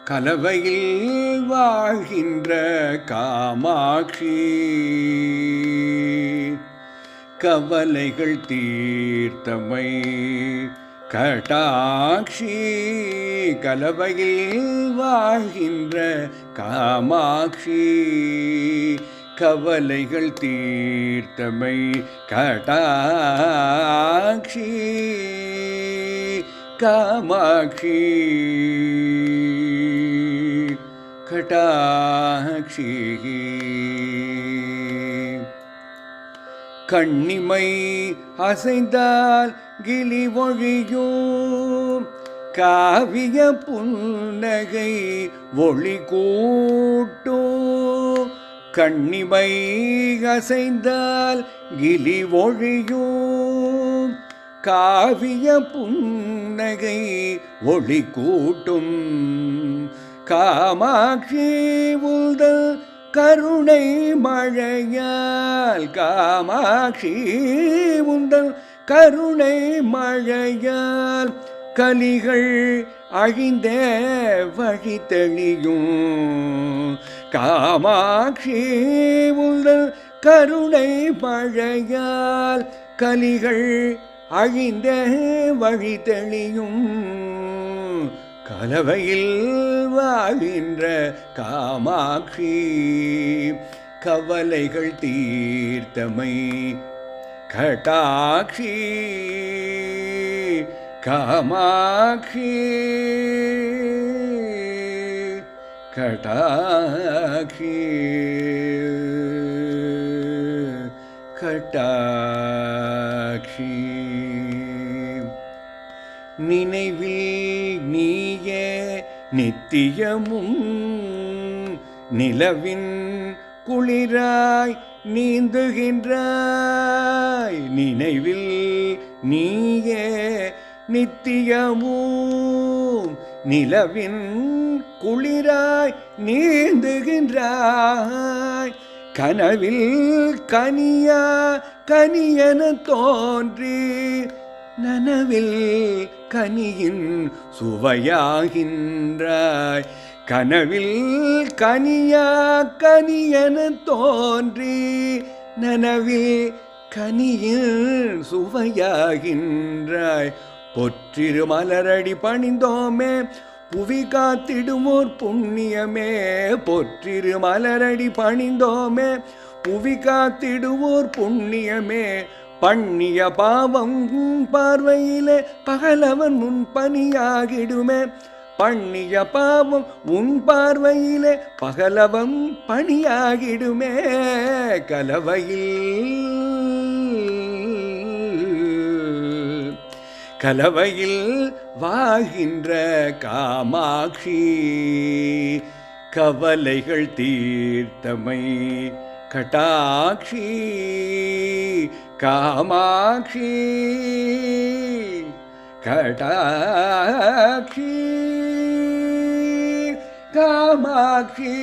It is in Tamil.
கலவையில் வாழ்கின்ற காமாட்சி கவலைகள் தீர்த்தமை கடாட்சி. கலவையில் வாழ்கின்ற காமாட்சி கவலைகள் தீர்த்தமை கடாட்சி. காமாட்சி கடாட்சி. கண்ணிமை அசைந்தால் கிளி ஒழியும் காவிய புன்னகை ஒளி கூட்டும். கண்ணிமை அசைந்தால் கிளி ஒழியும் காவிய புன்னகை ஒளி கூட்டும். காமாட்சி உந்தல் கருணை மழையால் காமாட்சி உந்தல் கருணை மழையால் கலிகள் அழிந்த வழி தெளியும். காமாட்சி உந்தல் கருணை மழையால் கலிகள் அழிந்த வழி தெளியும். கலவையில் வாழ்கின்ற காமாட்சி கவலைகள் தீர்த்தமை கடாட்சி. காமாட்சி கடாட்சி கடாட்சி. நினைவில் நீயே நித்தியமும் நிலவின் குளிராய் நீந்துகின்றாய். நினைவில் நீயே நித்தியமும் நிலவின் குளிராய் நீந்துகின்றாய். கனவில் கனியா கனியன தோன்றி நனவில் கனியின் சுவையாகின்றாய். கனவில் கனியா கனியன தோன்றி நனவில் கனியின் சுவையாகின்றாய். பொற்றிரு மலரடி பணிந்தோமே புவி காத்திடுமோர் புண்ணியமே. பொற்றிரு மலரடி பணிந்தோமே புவி காத்திடுவோர் புண்ணியமே. பண்ணிய பாவம் பார்வையிலே பகலவன் முன் பணியாகிடுமே. பண்ணிய பாவம் உன் பார்வையிலே பகலவன் பணியாகிடுமே. கலவையில் வாழ்கின்ற காமாட்சி கவலைகள் தீர்த்தமை கடாட்சி. காமாட்சி கடாட்சி. காமாட்சி